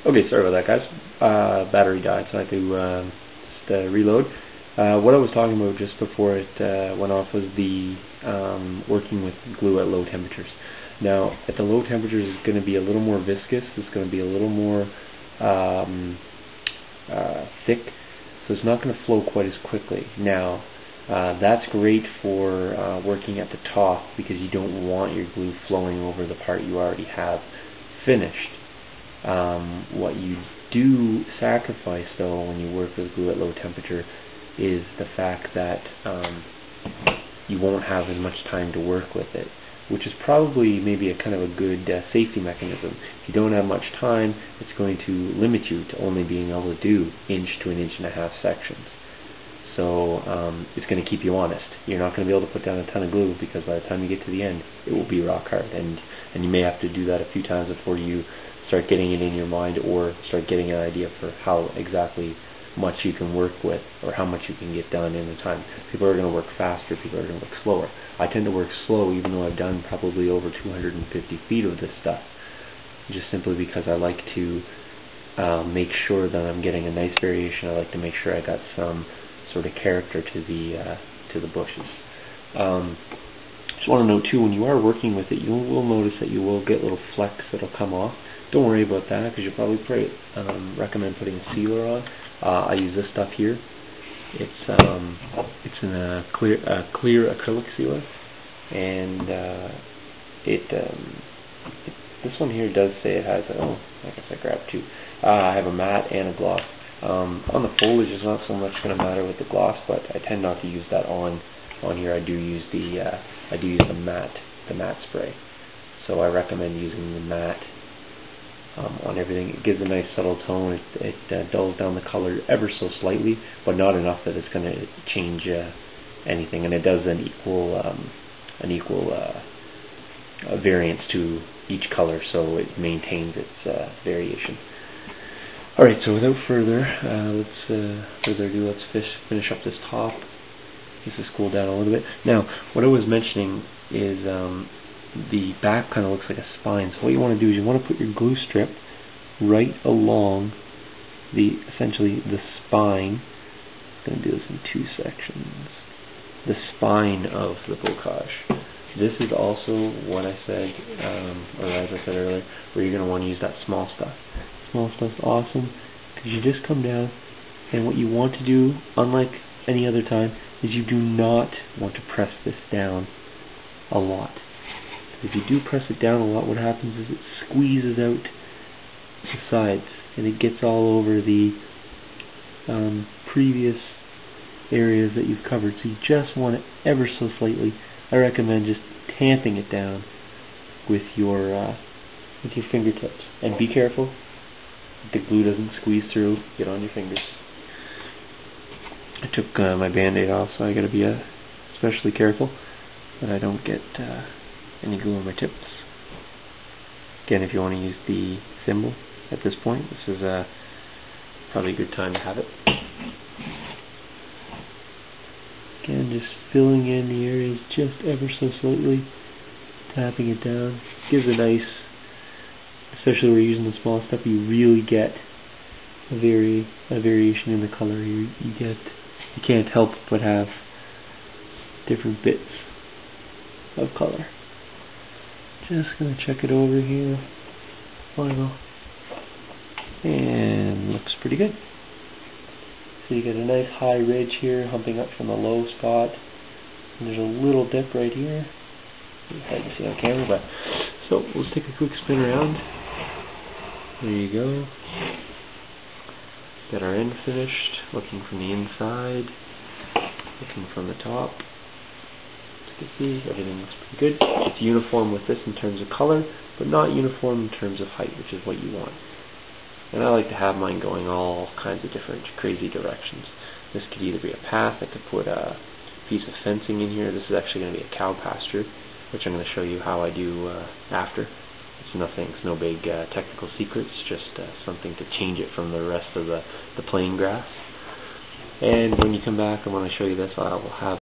Okay, sorry about that, guys. Battery died, so I had to just reload. What I was talking about just before it went off was the working with glue at low temperatures. Now, at the low temperatures, it's going to be a little more viscous. It's going to be a little more thick, so it's not going to flow quite as quickly. Now, that's great for working at the top because you don't want your glue flowing over the part you already have finished. What you do sacrifice, though, when you work with glue at low temperature is the fact that you won't have as much time to work with it, which is probably maybe a kind of a good safety mechanism. If you don't have much time, it's going to limit you to only being able to do 1 to 1.5 inch sections. So it's going to keep you honest. You're not going to be able to put down a ton of glue because by the time you get to the end, it will be rock hard, and you may have to do that a few times before you start getting it in your mind or start getting an idea for how exactly much you can work with or how much you can get done in a time. People are going to work faster, people are going to work slower. I tend to work slow even though I've done probably over 250 feet of this stuff, just simply because I like to make sure that I'm getting a nice variation. I like to make sure I got some sort of character to the bushes. Just want to note too, when you are working with it, you will notice that you will get little flecks that'll come off. Don't worry about that because you'll probably recommend putting a sealer on. I use this stuff here. It's in a clear acrylic sealer, and this one here does say it has. I guess I grabbed two. I have a matte and a gloss. On the foliage, it's not so much going to matter with the gloss, but I tend not to use that on here. I do use the matte spray. So I recommend using the matte on everything. It gives a nice subtle tone. It dulls down the color ever so slightly, but not enough that it's going to change anything. And it does an equal variance to each color, so it maintains its variation. All right. So without further ado, let's finish up this top. This is cooled down a little bit. Now, what I was mentioning is the back kind of looks like a spine. So what you want to do is you want to put your glue strip right along essentially the spine. I'm going to do this in 2 sections. The spine of the bocage. This is also what I said, or as I said earlier, where you're going to want to use that small stuff. Small stuff's awesome because you just come down, and what you want to do, unlike any other time, is you do not want to press this down a lot. If you do press it down a lot, what happens is it squeezes out the sides and it gets all over the previous areas that you've covered. So you just want it ever so slightly. I recommend just tamping it down with your fingertips. And be careful, the glue doesn't squeeze through. Get on your fingers. I took my band-aid off, so I got to be especially careful that I don't get any glue on my tips. Again, if you want to use the thimble at this point, this is probably a good time to have it. Again, just filling in the areas just ever so slightly, tapping it down. Gives a nice, especially where you're using the small stuff, you really get a variation in the color. You can't help but have different bits of color. Just going to check it over here. Final. And looks pretty good. So you get a nice high ridge here, humping up from the low spot. And there's a little dip right here. It's hard to see on camera, but so let's take a quick spin around. There you go. Got our end finished. Looking from the inside. Looking from the top. You can see everything looks pretty good. It's uniform with this in terms of color, but not uniform in terms of height, which is what you want. And I like to have mine going all kinds of different crazy directions. This could either be a path. I could put a piece of fencing in here. This is actually going to be a cow pasture, which I'm going to show you how I do after. It's nothing. It's no big technical secrets. Just something to change it from the rest of the plain grass. And when you come back, I want to show you this. I will have